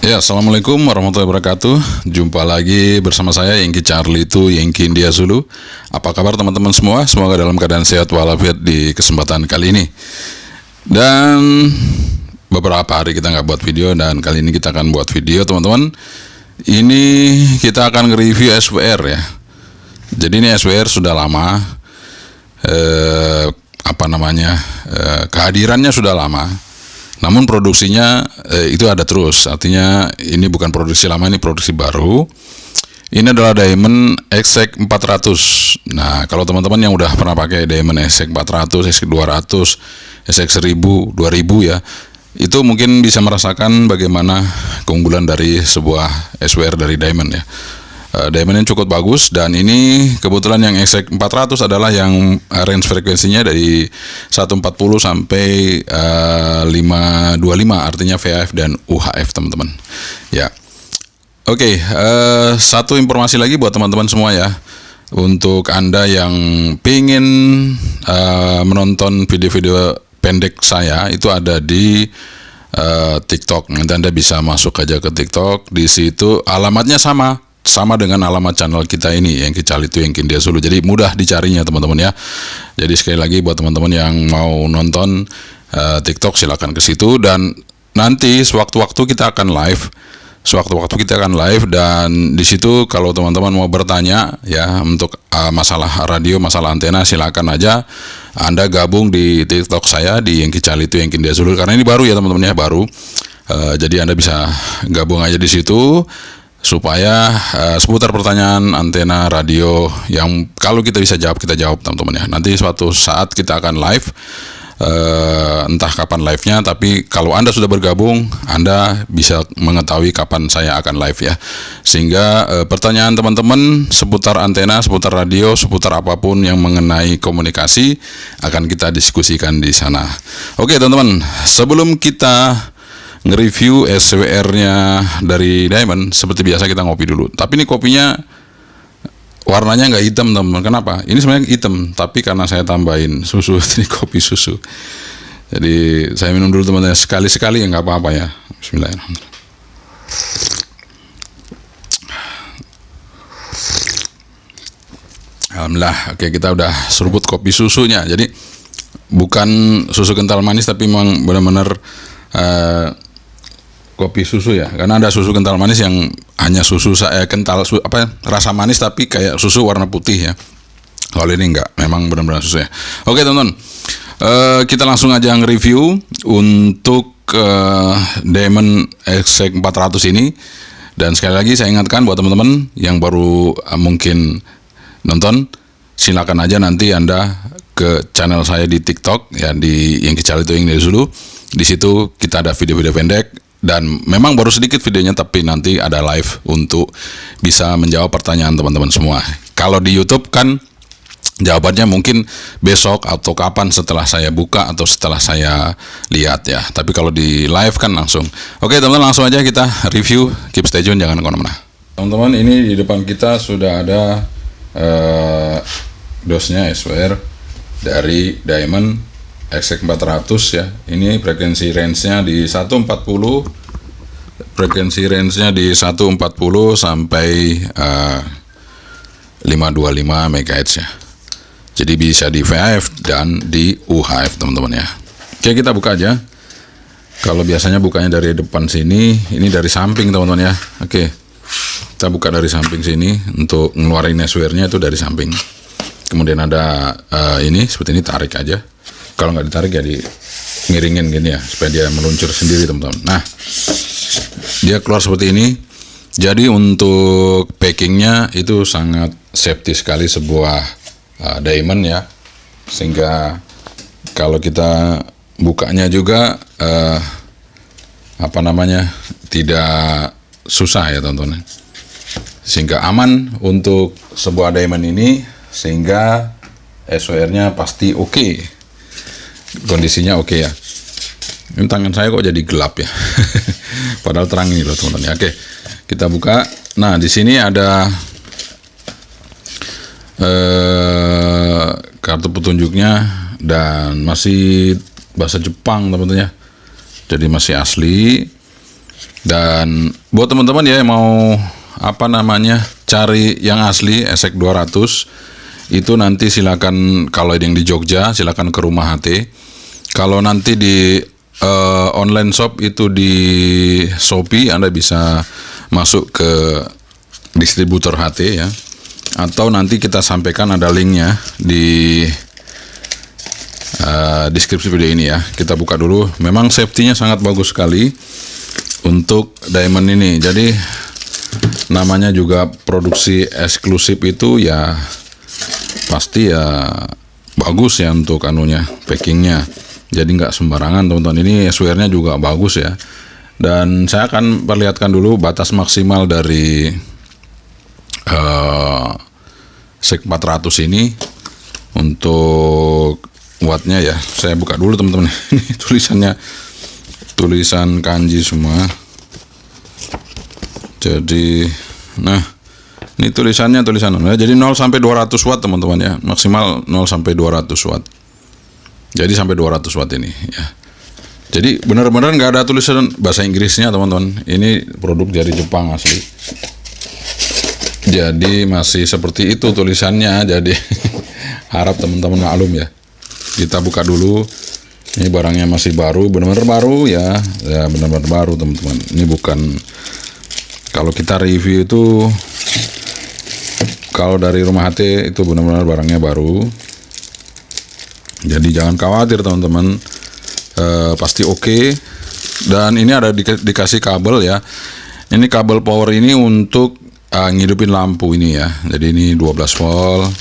Ya, assalamualaikum warahmatullahi wabarakatuh. Jumpa lagi bersama saya Yengki Charlie itu Yengki India Zulu. Apa kabar teman-teman semua? Semoga dalam keadaan sehat walafiat di kesempatan kali ini. Dan beberapa hari kita nggak buat video, dan kali ini kita akan buat video, teman-teman. Ini kita akan nge-review SWR ya. Jadi ini SWR sudah lama, kehadirannya sudah lama. Namun produksinya itu ada terus. Artinya ini bukan produksi lama, ini produksi baru. Ini adalah Diamond XC 400. Nah, kalau teman-teman yang udah pernah pakai Diamond XC 400, XC 200, SX 1000, 2000 ya, itu mungkin bisa merasakan bagaimana keunggulan dari sebuah SWR dari Diamond ya. Diamond yang cukup bagus, dan ini kebetulan yang XC 400 adalah yang range frekuensinya dari 140 sampai 525, artinya VHF dan UHF, teman-teman. Ya. Oke, satu informasi lagi buat teman-teman semua ya. Untuk Anda yang pengen menonton video-video pendek saya, itu ada di TikTok. Nanti Anda bisa masuk aja ke TikTok. Di situ alamatnya sama dengan alamat channel kita ini, Yengki Charlie itu Yengki India Zulu. Jadi mudah dicarinya, teman-teman ya. Jadi sekali lagi buat teman-teman yang mau nonton TikTok, silakan ke situ. Dan nanti sewaktu-waktu kita akan live, dan di situ kalau teman-teman mau bertanya ya untuk masalah radio, masalah antena, silakan aja Anda gabung di TikTok saya di Yengki Charlie itu Yengki India Zulu. Karena ini baru ya, teman-teman ya, baru. Jadi Anda bisa gabung aja di situ, supaya seputar pertanyaan antena radio yang kalau kita bisa jawab, kita jawab, teman-teman ya. Nanti suatu saat kita akan live, entah kapan live-nya, tapi kalau Anda sudah bergabung, Anda bisa mengetahui kapan saya akan live ya. Sehingga pertanyaan teman-teman seputar antena, seputar radio, seputar apapun yang mengenai komunikasi akan kita diskusikan di sana. Oke, teman-teman, sebelum kita nge-review SWR-nya dari Diamond, seperti biasa kita ngopi dulu. Tapi ini kopinya warnanya nggak hitam, teman-teman. Kenapa? Ini sebenarnya hitam, tapi karena saya tambahin susu, ini kopi susu. Jadi saya minum dulu, teman-teman. Sekali-sekali ya, nggak apa-apa ya. Bismillahirrahmanirrahim. Alhamdulillah. Oke, kita udah seruput kopi susunya. Jadi bukan susu kental manis, tapi memang benar-benar kopi susu ya, karena ada susu kental manis yang hanya susu rasa manis tapi kayak susu warna putih ya. Kalau ini enggak, memang benar-benar susu ya. Oke, teman-teman, kita langsung aja nge-review untuk Diamond XC 400 ini. Dan sekali lagi saya ingatkan buat teman-teman yang baru mungkin nonton, silakan aja nanti Anda ke channel saya di TikTok ya, di Yengki Charlie itu Yengki India Zulu. Di situ kita ada video-video pendek, dan memang baru sedikit videonya, tapi nanti ada live untuk bisa menjawab pertanyaan teman-teman semua. Kalau di YouTube kan jawabannya mungkin besok atau kapan setelah saya buka atau setelah saya lihat ya. Tapi kalau di live kan langsung. Oke, teman-teman, langsung aja kita review. Keep stay tune, jangan kemana-mana. Teman-teman, ini di depan kita sudah ada dosnya SWR dari Diamond XC 400 ya. Ini frekuensi range-nya di 140, frekuensi range-nya di 140 sampai 525 MHz ya. Jadi bisa di VHF dan di UHF, teman-teman ya. Oke, kita buka aja. Kalau biasanya bukanya dari depan sini, ini dari samping, teman-teman ya. Oke, kita buka dari samping sini. Untuk ngeluarin SWR-nya itu dari samping. Kemudian ada ini, seperti ini, tarik aja. Kalau nggak ditarik ya miringin gini ya, supaya dia meluncur sendiri, teman-teman. Nah, dia keluar seperti ini. Jadi untuk packingnya itu sangat safety sekali sebuah Diamond ya, sehingga kalau kita bukanya juga tidak susah ya, teman-teman. Sehingga aman untuk sebuah Diamond ini, sehingga SWR-nya pasti oke. Kondisinya oke ya. Ini tangan saya kok jadi gelap ya. Padahal terang ini loh, teman-teman. Oke, kita buka. Nah, di sini ada kartu petunjuknya, dan masih bahasa Jepang, teman-teman ya. Jadi masih asli. Dan buat teman-teman ya yang mau cari yang asli ESEC 200 itu nanti silakan, kalau yang di Jogja silakan ke rumah HT. Kalau nanti di online shop itu di Shopee, Anda bisa masuk ke distributor HT ya. Atau nanti kita sampaikan ada linknya di deskripsi video ini ya. Kita buka dulu. Memang safety-nya sangat bagus sekali untuk diamond ini. Jadi namanya juga produksi eksklusif itu ya pasti ya bagus ya untuk packingnya. Jadi nggak sembarangan teman-teman. Ini swear-nya juga bagus ya. Dan saya akan perlihatkan dulu batas maksimal dari SEC 400 ini untuk wattnya ya. Saya buka dulu teman-teman. Ini tulisan kanji semua. Jadi nah ini tulisan. Jadi 0 sampai 200 watt teman-teman ya. Maksimal 0 sampai 200 watt. Jadi sampai 200 watt ini ya. Jadi benar-benar nggak ada tulisan bahasa Inggrisnya teman-teman. Ini produk dari Jepang asli. Jadi masih seperti itu tulisannya. Jadi harap teman-teman maklum ya. Kita buka dulu. Ini barangnya masih baru, benar-benar baru ya. Ya benar-benar baru teman-teman. Ini bukan, kalau kita review itu, kalau dari rumah HT itu benar-benar barangnya baru. Jadi jangan khawatir teman-teman, pasti oke. Dan ini ada dikasih kabel ya. Ini kabel power ini untuk ngidupin lampu ini ya. Jadi ini 12 volt,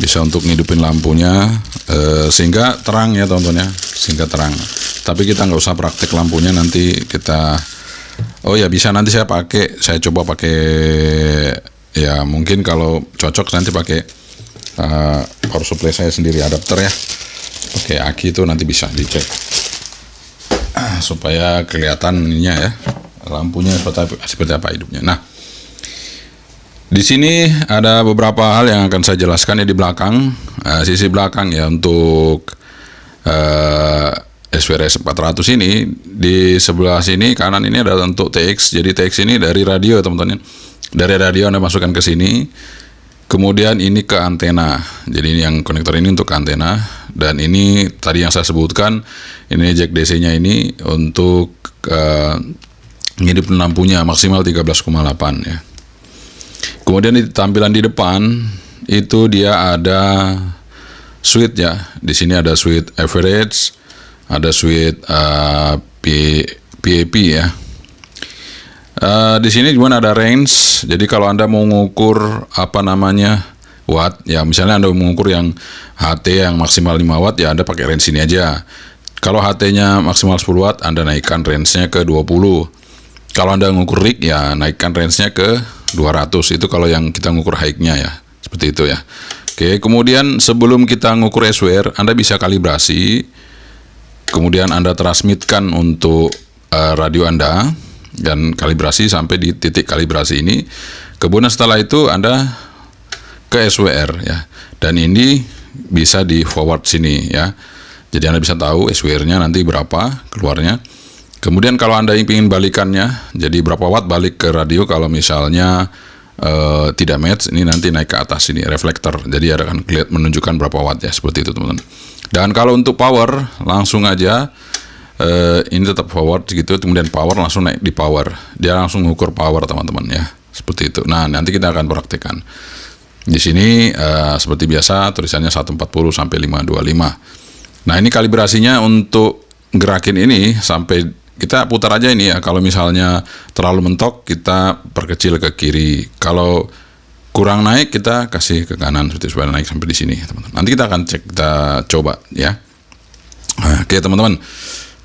bisa untuk ngidupin lampunya sehingga terang ya teman-teman ya, sehingga terang. Tapi kita nggak usah praktek lampunya, nanti kita bisa nanti saya coba pakai ya, mungkin kalau cocok nanti pakai power supply saya sendiri, adapter ya, pakai aki itu nanti bisa dicek supaya kelihatan ininya ya, lampunya seperti apa hidupnya. Nah, di sini ada beberapa hal yang akan saya jelaskan ya di belakang, sisi belakang ya untuk SWRS 400 ini. Di sebelah sini kanan ini ada untuk TX. Jadi TX ini dari radio teman-teman. Dari radio Anda masukkan ke sini. Kemudian ini ke antena. Jadi ini yang konektor ini untuk antena. Dan ini tadi yang saya sebutkan, ini jack DC-nya ini untuk ngidupin lampunya maksimal 13,8 ya. Kemudian di tampilan di depan itu dia ada switch ya. Di sini ada switch average, ada switch PAP ya. Di sini juga ada range. Jadi kalau Anda mau mengukur watt ya, misalnya Anda mengukur yang HT yang maksimal 5 watt ya, Anda pakai range ini aja. Kalau HT-nya maksimal 10 watt, Anda naikkan range-nya ke 20. Kalau Anda mengukur rig ya, naikkan range-nya ke 200. Itu kalau yang kita ngukur high-nya ya, seperti itu ya. Oke, kemudian sebelum kita ngukur SWR, Anda bisa kalibrasi. Kemudian Anda transmitkan untuk radio Anda dan kalibrasi sampai di titik kalibrasi ini. Kemudian setelah itu Anda ke SWR ya. Dan ini bisa di forward sini ya. Jadi Anda bisa tahu SWR-nya nanti berapa keluarnya. Kemudian kalau Anda ingin balikannya, jadi berapa watt balik ke radio kalau misalnya tidak match, ini nanti naik ke atas ini reflektor. Jadi akan menunjukkan berapa watt ya, seperti itu teman-teman. Dan kalau untuk power langsung aja ini tetap forward gitu, kemudian power langsung naik di power. Dia langsung mengukur power teman-teman ya, seperti itu. Nah, nanti kita akan praktekkan. Di sini seperti biasa tulisannya 140 sampai 525. Nah, ini kalibrasinya untuk gerakin ini sampai kita putar aja ini ya. Kalau misalnya terlalu mentok, kita perkecil ke kiri. Kalau kurang naik, kita kasih ke kanan seperti supaya naik sampai di sini, teman-teman. Nanti kita akan cek, kita coba ya. Oke, teman-teman.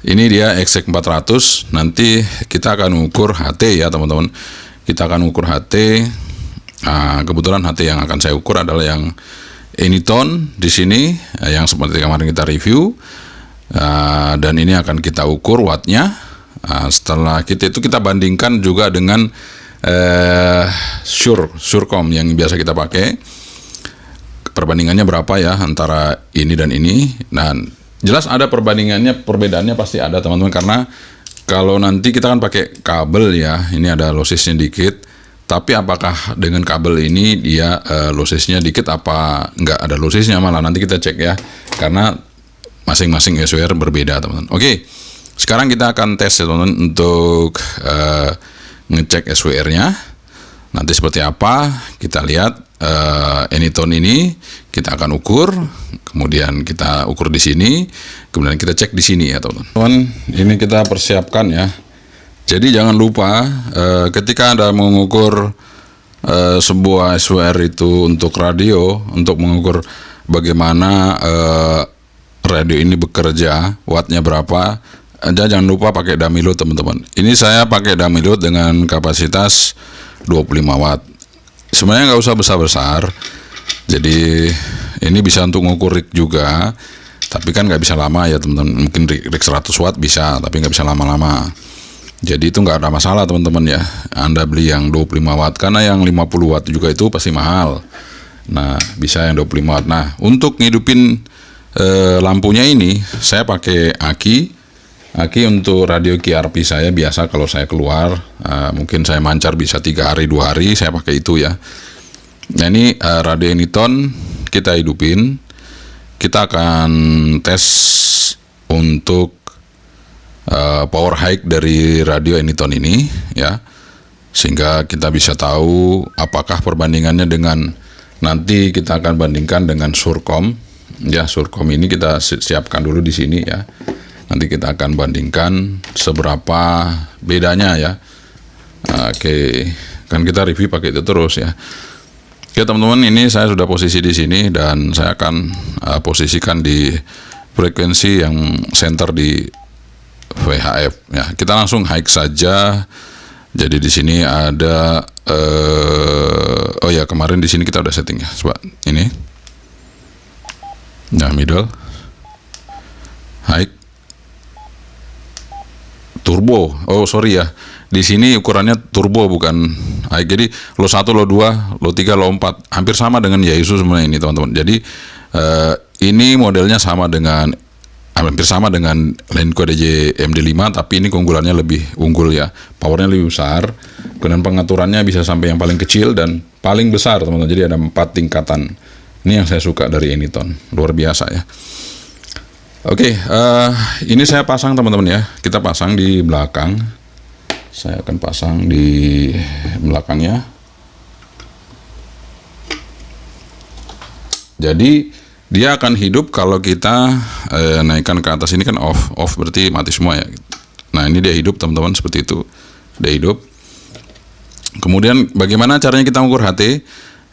Ini dia ESEC 400. Nanti kita akan ukur HT ya, teman-teman. Kita akan ukur HT. Kebetulan HT yang akan saya ukur adalah yang Anytone di sini, yang seperti kemarin kita review. Dan ini akan kita ukur wattnya. Setelah kita bandingkan juga dengan Surecom yang biasa kita pakai, perbandingannya berapa ya antara ini dan ini. Nah, jelas ada perbedaannya pasti ada teman-teman, karena kalau nanti kita kan pakai kabel ya, ini ada lossesnya dikit. Tapi apakah dengan kabel ini dia lossesnya dikit apa nggak ada lossesnya, malah nanti kita cek ya, karena masing-masing SWR berbeda teman-teman. Oke, sekarang kita akan tes ya teman-teman untuk ngecek SWR-nya. Nanti seperti apa kita lihat. Anytone ini kita akan ukur, kemudian kita ukur di sini, kemudian kita cek di sini ya teman-teman. Ini kita persiapkan ya. Jadi jangan lupa ketika Anda mengukur sebuah SWR itu untuk radio, untuk mengukur bagaimana radio ini bekerja, wattnya berapa, jangan lupa pakai dummy load teman-teman. Ini saya pakai dummy load dengan kapasitas 25 watt. Sebenarnya nggak usah besar-besar, jadi ini bisa untuk mengukur rig juga, tapi kan nggak bisa lama ya teman-teman. Mungkin rig 100 watt bisa, tapi nggak bisa lama-lama. Jadi itu nggak ada masalah teman-teman ya. Anda beli yang 25 watt, karena yang 50 watt juga itu pasti mahal. Nah, bisa yang 25 watt. Nah, untuk ngidupin lampunya ini, saya pakai aki. Aki untuk radio QRP saya biasa kalau saya keluar, mungkin saya mancar bisa 3 hari 2 hari, saya pakai itu ya. Nah ini radio Anytone kita hidupin. Kita akan tes untuk power high dari radio Anytone ini ya, sehingga kita bisa tahu apakah perbandingannya dengan, nanti kita akan bandingkan dengan Surcom ya. Surcom ini kita siapkan dulu di sini ya. Nanti kita akan bandingkan seberapa bedanya ya. Oke, kan kita review pakai itu terus ya. Oke teman-teman, ini saya sudah posisi di sini dan saya akan posisikan di frekuensi yang center di VHF ya. Kita langsung high saja. Jadi di sini ada oh ya, kemarin di sini kita udah setting ya. Coba ini. Nah, middle. High. Turbo, oh sorry ya, di sini ukurannya turbo bukan high. Jadi lo 1, lo 2, lo 3, lo 4 hampir sama dengan Yaesu sebenarnya ini teman-teman. Jadi ini modelnya sama dengan, hampir sama dengan Lenco DJ MD5, tapi ini keunggulannya lebih unggul ya, powernya lebih besar, kemudian pengaturannya bisa sampai yang paling kecil dan paling besar teman-teman. Jadi ada 4 tingkatan. Ini yang saya suka dari Anytone, luar biasa ya. Oke, ini saya pasang teman-teman ya. Kita pasang di belakang. Saya akan pasang di belakangnya. Jadi dia akan hidup kalau kita naikkan ke atas. Ini kan off berarti mati semua ya. Nah ini dia hidup teman-teman, seperti itu. Dia hidup. Kemudian bagaimana caranya kita mengukur HT?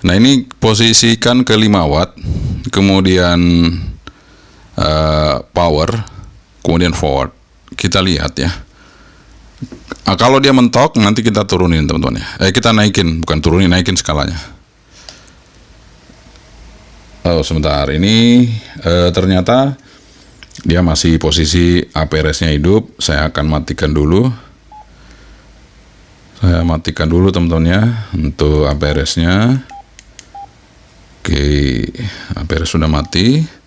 Nah ini posisikan ke 5 watt. Kemudian power, kemudian forward. Kita lihat ya. Kalau dia mentok nanti kita turunin teman-teman ya. Kita naikin, bukan turunin, naikin skalanya. Oh sebentar, ini ternyata dia masih posisi APRS-nya hidup. Saya akan matikan dulu. Saya matikan dulu teman-teman ya untuk APRS-nya. Oke, APRS sudah mati.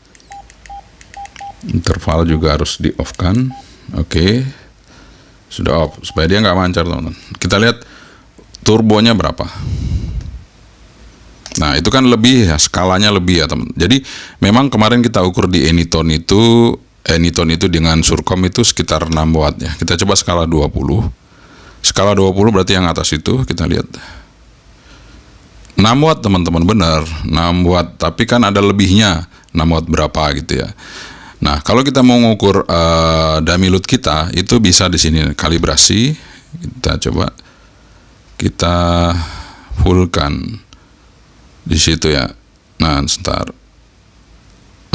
Interval juga harus di off kan. Oke, sudah off supaya dia nggak mancar teman-teman. Kita lihat turbonya berapa. Nah itu kan lebih ya, skalanya lebih ya teman. Jadi memang kemarin kita ukur di Anytone itu dengan Surcom itu sekitar 6 watt ya. Kita coba skala 20. Skala 20 berarti yang atas itu kita lihat 6 watt teman-teman, benar 6 watt, tapi kan ada lebihnya 6 watt berapa gitu ya. Nah, kalau kita mau mengukur dummy load kita, itu bisa di sini kalibrasi. Kita coba kita fullkan di situ ya. Nah, sebentar.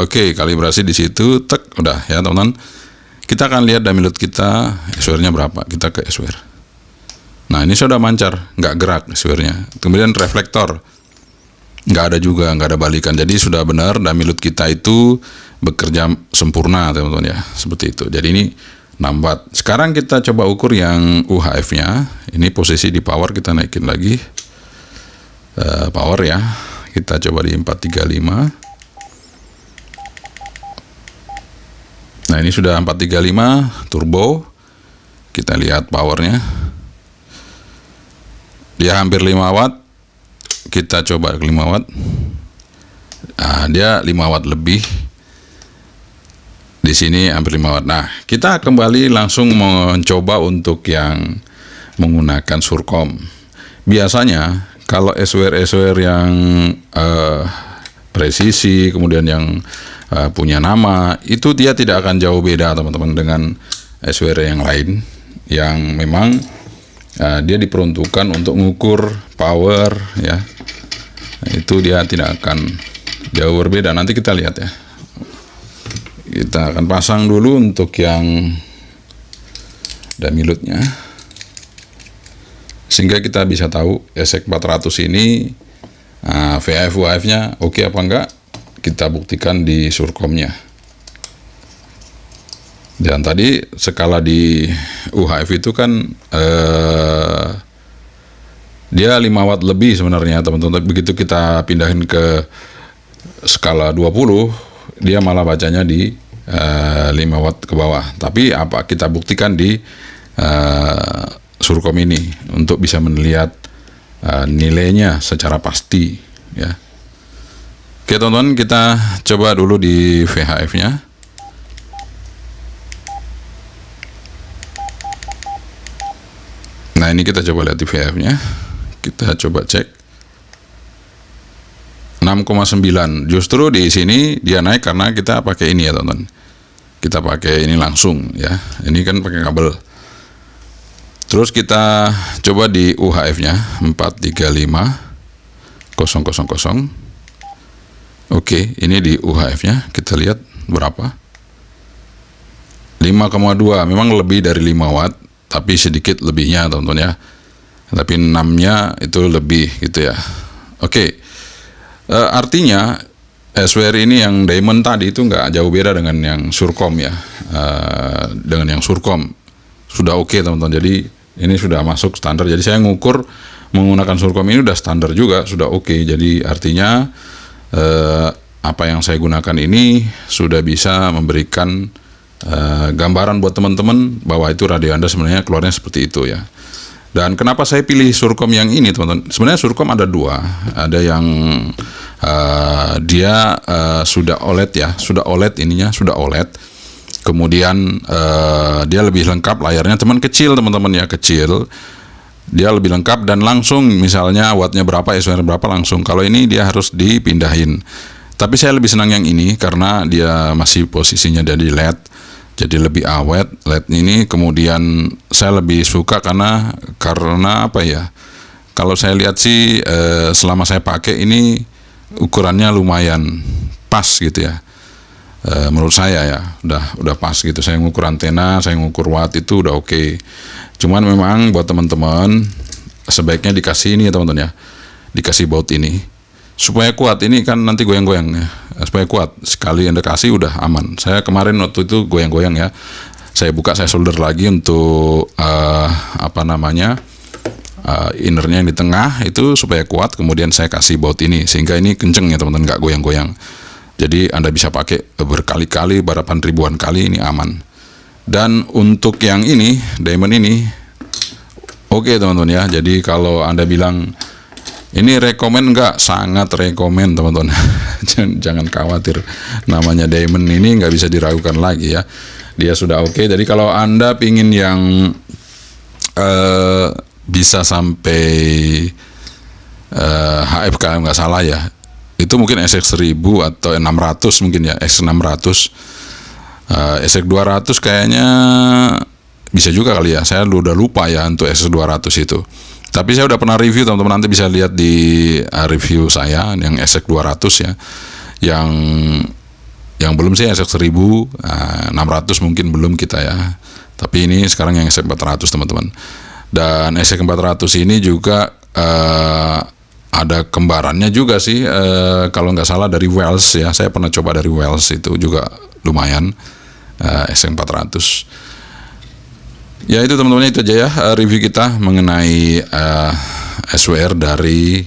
Oke, kalibrasi di situ, tek, udah ya teman-teman. Kita akan lihat dummy load kita, SWR-nya berapa. Kita ke SWR. Nah, ini sudah mancar, nggak gerak SWR-nya. Kemudian reflektor, nggak ada juga, nggak ada balikan. Jadi sudah benar dummy load kita itu bekerja sempurna teman-teman ya, seperti itu. Jadi ini 6 watt. Sekarang kita coba ukur yang UHF-nya. Ini posisi di power, kita naikin lagi power ya. Kita coba di 435. Nah ini sudah 435 turbo. Kita lihat powernya. Dia hampir 5 watt. Kita coba 5 watt. Nah, dia 5 watt lebih. Di sini hampir 5 watt. Nah, kita kembali langsung mencoba untuk yang menggunakan Surcom. Biasanya kalau SWR yang presisi, kemudian yang punya nama, itu dia tidak akan jauh beda teman-teman dengan SWR yang lain, yang memang dia diperuntukkan untuk mengukur power ya. Itu dia tidak akan jauh berbeda. Nanti kita lihat ya. Kita akan pasang dulu untuk yang damilutnya, sehingga kita bisa tahu SX400 ini VHF UHF-nya oke apa enggak. Kita buktikan di Surcom-nya. Dan tadi skala di UHF itu kan dia 5 watt lebih sebenarnya teman-teman. Begitu kita pindahin ke skala 20, dia malah bacanya di 5 watt ke bawah. Tapi apa kita buktikan di Surcom ini untuk bisa melihat nilainya secara pasti ya. Oke teman-teman, kita coba dulu di VHF-nya. Nah, ini kita coba lihat di VHF-nya. Kita coba cek 6,9. Justru di sini dia naik karena kita pakai ini ya teman-teman. Kita pakai ini langsung ya. Ini kan pakai kabel. Terus kita coba di UHF-nya 435.000. Oke, ini di UHF-nya kita lihat berapa? 5,2. Memang lebih dari 5 watt, tapi sedikit lebihnya teman-teman ya. Tapi 6-nya itu lebih gitu ya. Oke. Artinya SWR ini yang diamond tadi itu nggak jauh beda dengan yang Surcom ya. Dengan yang Surcom sudah oke teman-teman. Jadi ini sudah masuk standar. Jadi saya ngukur menggunakan Surcom ini udah standar juga, sudah oke. Jadi artinya apa yang saya gunakan ini sudah bisa memberikan gambaran buat teman-teman bahwa itu radio Anda sebenarnya keluarnya seperti itu ya. Dan kenapa saya pilih Surcom yang ini teman-teman? Sebenarnya Surcom ada dua. Ada yang dia sudah OLED ya, sudah OLED ininya, sudah OLED. Kemudian dia lebih lengkap layarnya, cuman kecil teman-teman ya, kecil. Dia lebih lengkap dan langsung misalnya wattnya berapa, SWR berapa langsung. Kalau ini dia harus dipindahin. Tapi saya lebih senang yang ini karena dia masih posisinya dari LED, jadi lebih awet LED ini. Kemudian saya lebih suka karena apa ya? Kalau saya lihat sih selama saya pakai ini ukurannya lumayan pas gitu ya. Menurut saya ya udah pas gitu. Saya ngukur antena, saya ngukur watt itu udah oke. Cuman memang buat teman-teman sebaiknya dikasih ini ya teman-teman ya, dikasih baut ini supaya kuat. Ini kan nanti goyang-goyang ya, supaya kuat. Sekali Anda kasih udah aman. Saya kemarin waktu itu goyang-goyang ya, saya buka, saya solder lagi untuk innernya yang di tengah itu supaya kuat. Kemudian saya kasih baut ini sehingga ini kenceng ya teman-teman, nggak goyang-goyang. Jadi Anda bisa pakai berkali-kali, barapan ribuan kali, ini aman. Dan untuk yang ini, diamond ini, oke teman-teman ya. Jadi kalau Anda bilang ini rekomen, nggak, sangat rekomen teman-teman. Jangan khawatir, namanya diamond ini nggak bisa diragukan lagi ya. Dia sudah oke. Jadi kalau Anda pingin yang bisa sampai HF kalau nggak salah ya, itu mungkin SX1000 atau 600 mungkin ya, X600. SX200 kayaknya bisa juga kali ya, saya udah lupa ya untuk SX200 itu. Tapi saya udah pernah review teman-teman, nanti bisa lihat di review saya yang SX200 ya. Yang belum sih SX1000, 600 mungkin belum kita ya. Tapi ini sekarang yang SX400 teman-teman. Dan SX400 ini juga ada kembarannya juga sih, kalau nggak salah dari Wells ya. Saya pernah coba dari Wells, itu juga lumayan. SX400 ya. Itu teman-teman, itu aja ya review kita mengenai SWR dari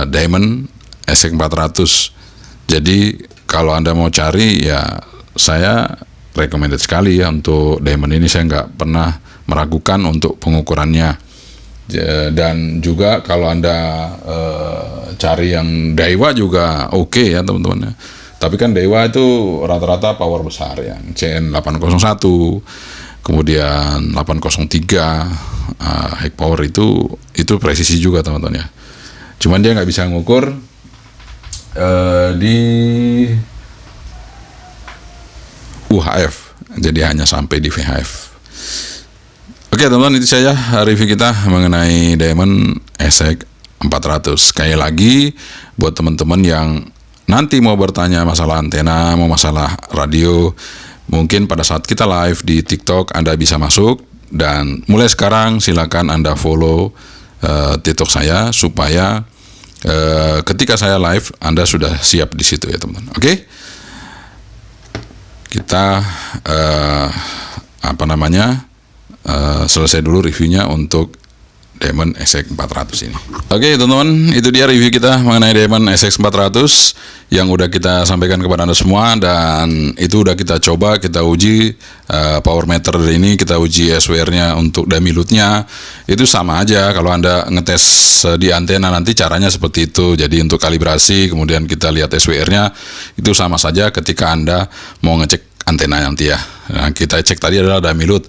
Diamond SX400. Jadi kalau Anda mau cari ya, saya recommended sekali ya untuk Diamond ini. Saya nggak pernah meragukan untuk pengukurannya. Dan juga kalau Anda cari yang Daiwa juga oke ya teman-teman. Tapi kan Daiwa itu rata-rata power besar ya, CN801, kemudian 803 high power itu presisi juga teman-teman ya. Cuman dia nggak bisa ngukur di UHF, jadi hanya sampai di VHF. Oke teman-teman, itu saja review kita mengenai Diamond SX 400. Sekali lagi buat teman-teman yang nanti mau bertanya masalah antena, mau masalah radio, mungkin pada saat kita live di TikTok Anda bisa masuk, dan mulai sekarang silakan Anda follow TikTok saya supaya ketika saya live Anda sudah siap di situ ya teman-teman. Oke? Kita selesai dulu reviewnya untuk Diamond SX 400 ini. Oke teman-teman, itu dia review kita mengenai Diamond SX 400 yang udah kita sampaikan kepada Anda semua, dan itu udah kita coba, kita uji power meter ini, kita uji SWR-nya untuk dummy load-nya. Itu sama aja kalau Anda ngetes di antena nanti caranya seperti itu. Jadi untuk kalibrasi kemudian kita lihat SWR-nya itu sama saja ketika Anda mau ngecek antena nanti ya. Nah, kita cek tadi adalah dummy load.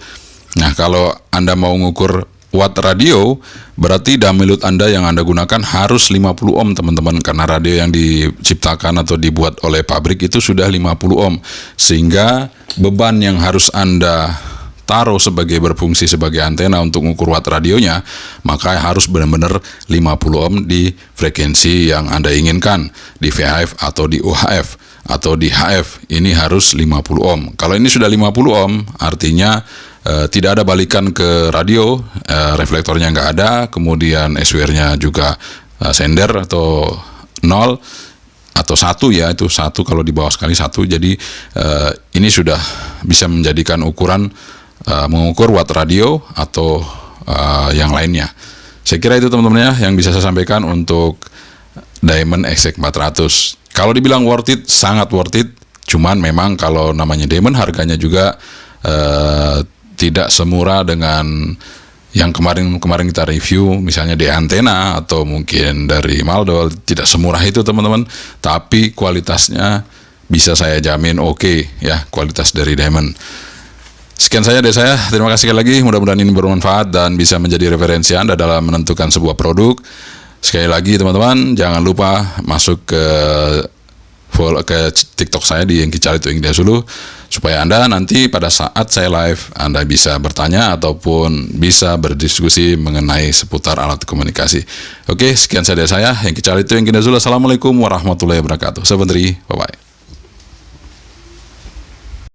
Nah, kalau Anda mau ngukur watt radio, berarti dummy load Anda yang Anda gunakan harus 50 ohm teman-teman, karena radio yang diciptakan atau dibuat oleh pabrik itu sudah 50 ohm, sehingga beban yang harus Anda taruh berfungsi sebagai antena untuk mengukur watt radionya, maka harus benar-benar 50 ohm di frekuensi yang Anda inginkan, di VHF atau di UHF atau di HF, ini harus 50 ohm. Kalau ini sudah 50 ohm, artinya tidak ada balikan ke radio, reflektornya nggak ada, kemudian SWR-nya juga sender atau 0 atau 1 ya, itu 1 kalau di bawah sekali 1. Jadi ini sudah bisa menjadikan ukuran mengukur watt radio atau yang lainnya. Saya kira itu teman-teman ya yang bisa saya sampaikan untuk Diamond SX 400. Kalau dibilang worth it, sangat worth it. Cuman memang kalau namanya Diamond harganya juga tidak semurah dengan yang kemarin kita review, misalnya di antena atau mungkin dari Maldol, tidak semurah itu teman-teman. Tapi kualitasnya bisa saya jamin oke ya, kualitas dari Diamond. Sekian saja dari saya. Terima kasih sekali lagi. Mudah-mudahan ini bermanfaat dan bisa menjadi referensi Anda dalam menentukan sebuah produk. Sekali lagi teman-teman, jangan lupa masuk ke TikTok saya di Yengki Calitu India Sulu, supaya Anda nanti pada saat saya live Anda bisa bertanya ataupun bisa berdiskusi mengenai seputar alat komunikasi. Oke, sekian saja dari saya Yengki Calitu India Sulu. Assalamualaikum warahmatullahi wabarakatuh. Sebentar, bye bye.